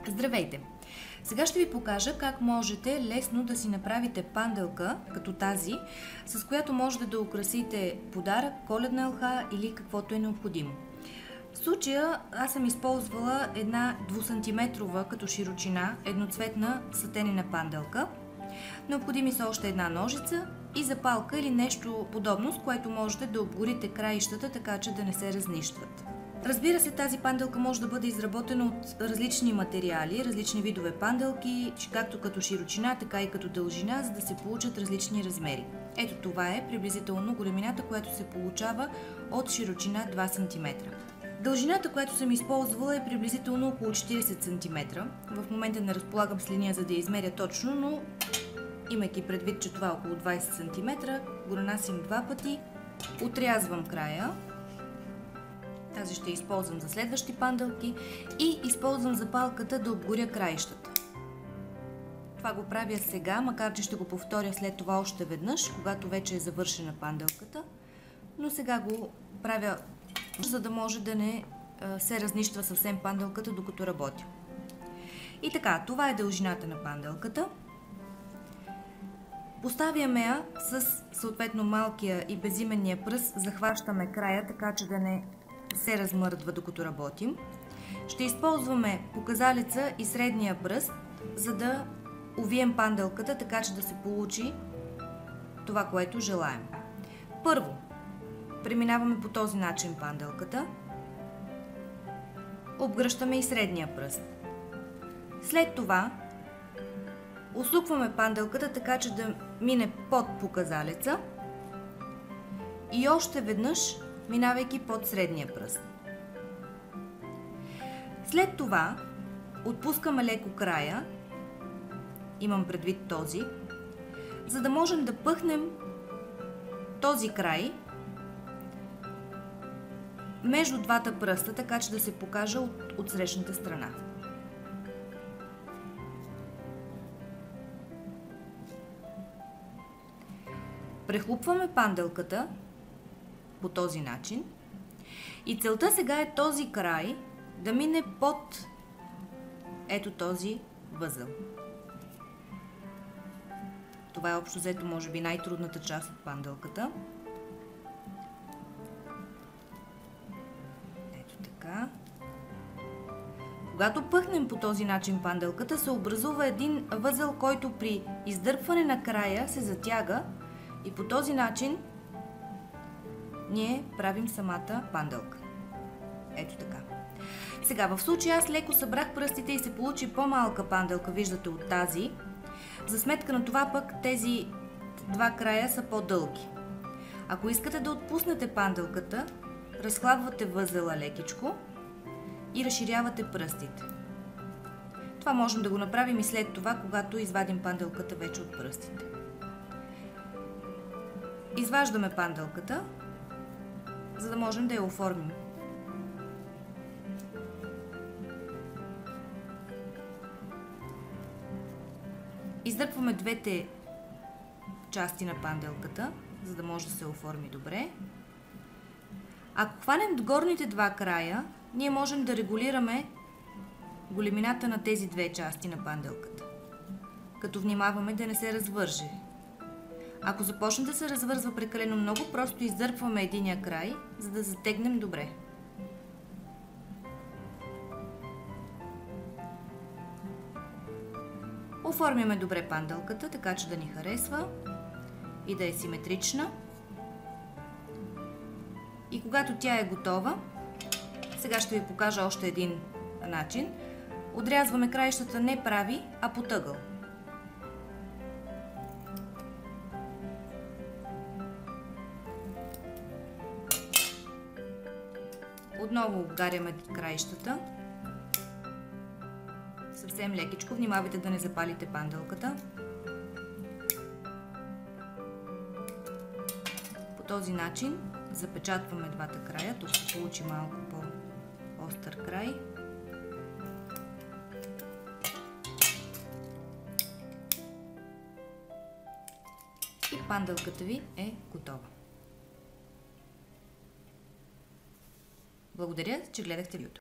Здравейте! Сега ще ви покажа как можете лесно да си направите панделка, като тази, с която можете да украсите подарък, коледна елха или каквото е необходимо. В случая аз съм използвала една 2 см като широчина едноцветна сатенена панделка. Необходими са още една ножица и запалка или нещо подобно, с което можете да обгорите краищата, така че да не се разнищват. Разбира се, тази панделка може да бъде изработена от различни материали, различни видове панделки, както като широчина, така и като дължина, за да се получат различни размери. Ето това е приблизително големината, която се получава от широчина 2 см. Дължината, която съм използвала, е приблизително около 40 см. В момента не разполагам с линия, за да я измеря точно, но имайки предвид, че това е около 20 см, го нанасям два пъти, отрязвам края. Тази ще използвам за следващи панделки и използвам запалката да обгоря краищата. Това го правя сега, макар че ще го повторя след това още веднъж, когато вече е завършена панделката. Но сега го правя, за да може да не се разнищва съвсем панделката, докато работя. И така, това е дължината на панделката. Поставяме я с съответно малкия и безименния пръст, захващаме края, така че да не се размърдва докато работим. Ще използваме показалеца и средния пръст, за да увием панделката, така че да се получи това, което желаем. Първо, преминаваме по този начин панделката. Обгръщаме и средния пръст. След това усукваме панделката, така че да мине под показалеца и още веднъж минавайки под средния пръст. След това отпускаме леко края, имам предвид този, за да можем да пъхнем този край между двата пръста, така че да се покаже от срещната страна. Прехлупваме панделката по този начин и целта сега е този край да мине под ето този възел. Това е общо взето може би най-трудната част от панделката. Ето така. Когато пъхнем по този начин панделката, се образува един възел, който при издърпване на края се затяга и по този начин ние правим самата панделка. Ето така. Сега, в случая аз леко събрах пръстите и се получи по-малка панделка, виждате, от тази. За сметка на това пък тези два края са по-дълги. Ако искате да отпуснете панделката, разхлабвате възела лекичко и разширявате пръстите. Това можем да го направим и след това, когато извадим панделката вече от пръстите. Изваждаме панделката, за да можем да я оформим. Издърпваме двете части на панделката, за да може да се оформи добре. Ако хванем горните два края, ние можем да регулираме големината на тези две части на панделката, като внимаваме да не се развърже. Ако започне да се развързва прекалено много, просто издърпваме единия край, за да затегнем добре. Оформяме добре панделката, така че да ни харесва и да е симетрична. И когато тя е готова, сега ще ви покажа още един начин. Отрязваме краищата не прави, а по ъгъл. Отново обгаряме краищата. Съвсем лекичко, внимавайте да не запалите панделката. По този начин запечатваме двата края. Тук ще получи малко по-остър край. И панделката ви е готова. Благодаря, че гледахте видеото.